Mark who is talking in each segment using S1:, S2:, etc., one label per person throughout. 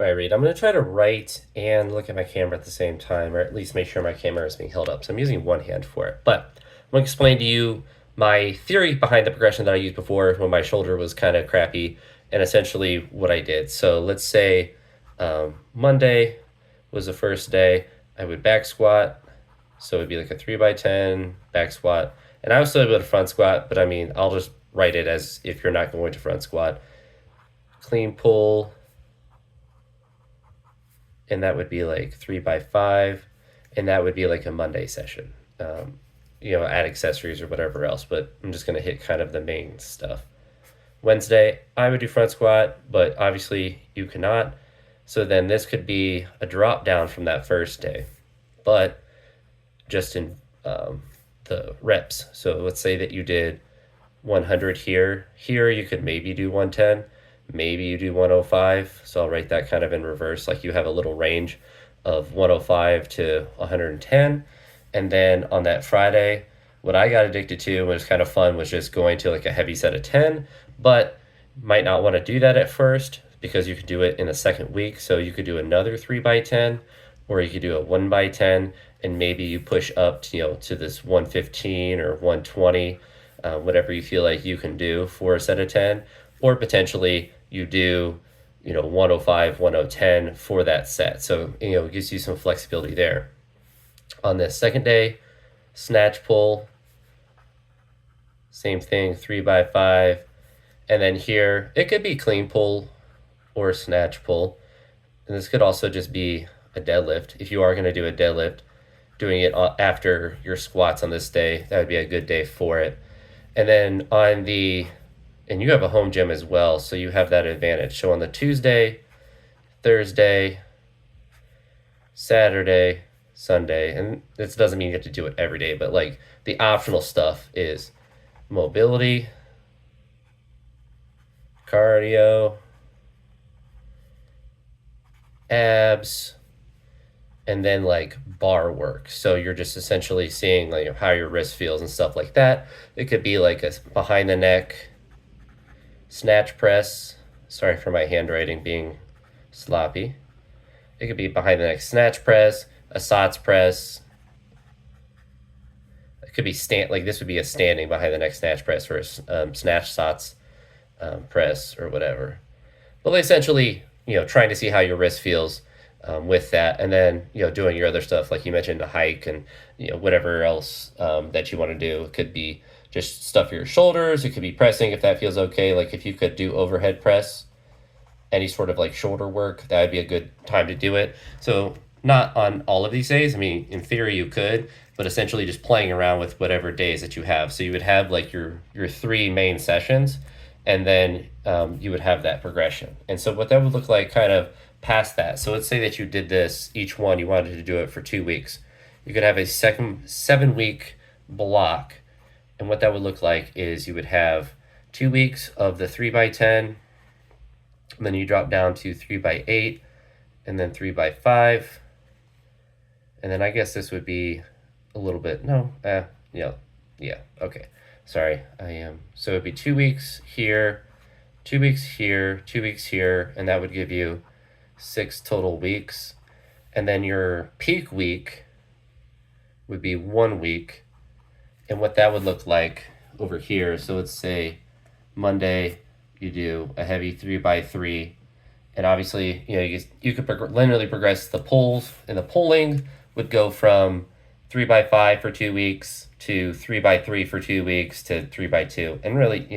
S1: All right, Reed, I'm going to try to write and look at my camera at the same time, or at least make sure my camera is being held up. So I'm using one hand for it. But I'm going to explain to you my theory behind the progression that I used before when my shoulder was kind of crappy, and essentially what I did. So let's say Monday was the first day. I would back squat. So it'd be like a 3x10 back squat. And I would still go to front squat, but I mean, I'll just write it as if you're not going to front squat. Clean pull, and that would be like 3x5, and that would be like a Monday session. Add accessories or whatever else, but I'm just gonna hit kind of the main stuff. Wednesday, I would do front squat, but obviously you cannot. So then this could be a drop down from that first day, but just in the reps. So let's say that you did 100 here. Here you could maybe do 110. Maybe you do 105. So I'll write that kind of in reverse. Like you have a little range of 105 to 110. And then on that Friday, what I got addicted to and was kind of fun was just going to like a heavy set of 10, but might not want to do that at first because you could do it in a second week. So you could do another 3x10, or you could do a 1x10, and maybe you push up to this 115 or 120, whatever you feel like you can do for a set of 10, or potentially you do 105, 110 for that set. So it gives you some flexibility there. On the second day, snatch pull, same thing, 3x5. And then here it could be clean pull or snatch pull, and this could also just be a deadlift. If you are going to do a deadlift, doing it after your squats on this day, that would be a good day for it. And then and you have a home gym as well, so you have that advantage. So on the Tuesday, Thursday, Saturday, Sunday, and this doesn't mean you have to do it every day, but like the optional stuff is mobility, cardio, abs, and then like bar work. So you're just essentially seeing like how your wrist feels and stuff like that. It could be like a behind the neck snatch press. Sorry for my handwriting being sloppy. It could be behind the neck snatch press, a SOTS press. It could be like this would be a standing behind the neck snatch press, or a snatch SOTS press or whatever. But essentially, trying to see how your wrist feels with that, and then doing your other stuff like you mentioned, a hike and whatever else that you want to do. It could be just stuff for your shoulders. It could be pressing if that feels okay. Like if you could do overhead press, any sort of like shoulder work, that would be a good time to do it. So not on all of these days. I mean, in theory you could, but essentially just playing around with whatever days that you have. So you would have like your three main sessions, and then you would have that progression. And so what that would look like kind of past that. So let's say that you did this, each one you wanted to do it for 2 weeks. You could have a second 7-week block. And what that would look like is you would have 2 weeks of the 3x10, and then you drop down to 3x8, and then 3x5. And then I guess this would be a little bit, okay. Sorry, I am. So it'd be 2 weeks here, 2 weeks here, 2 weeks here, and that would give you 6 total weeks. And then your peak week would be 1 week. And what that would look like over here. So let's say Monday, you do a heavy 3x3. And obviously, you could linearly progress the pulls, and the pulling would go from 3x5 for 2 weeks to 3x3 for 2 weeks to 3x2. And really,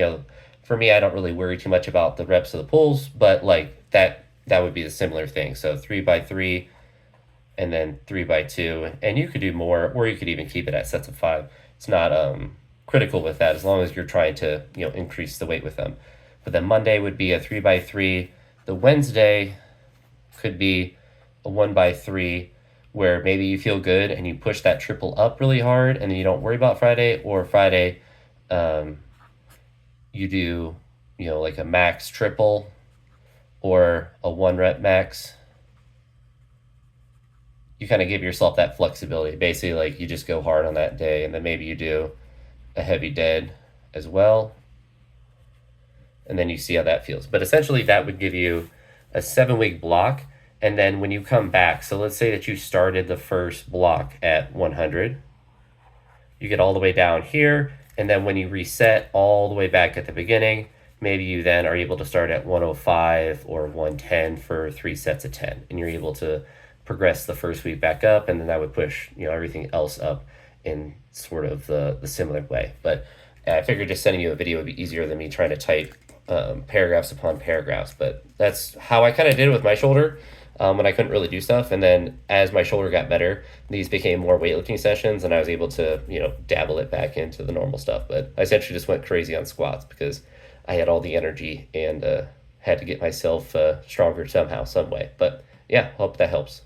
S1: for me, I don't really worry too much about the reps of the pulls, but like that would be a similar thing. So 3x3 and then 3x2, and you could do more, or you could even keep it at sets of 5. It's not critical with that, as long as you're trying to increase the weight with them. But then Monday would be a 3x3. The Wednesday could be a 1x3, where maybe you feel good and you push that triple up really hard, and then you don't worry about Friday. Or Friday, you do like a max triple or a 1-rep max. You kind of give yourself that flexibility. Basically, like you just go hard on that day, and then maybe you do a heavy dead as well, and then you see how that feels. But essentially, that would give you a 7-week block, And then when you come back, so let's say that you started the first block at 100, you get all the way down here, and then when you reset all the way back at the beginning, maybe you then are able to start at 105 or 110 for 3 sets of 10, and you're able to progress the first week back up, and then that would push everything else up in sort of the similar way. But I figured just sending you a video would be easier than me trying to type paragraphs upon paragraphs. But that's how I kind of did it with my shoulder when I couldn't really do stuff. And then as my shoulder got better, these became more weightlifting sessions, and I was able to dabble it back into the normal stuff. But I essentially just went crazy on squats because I had all the energy and had to get myself stronger somehow, some way. But yeah, hope that helps.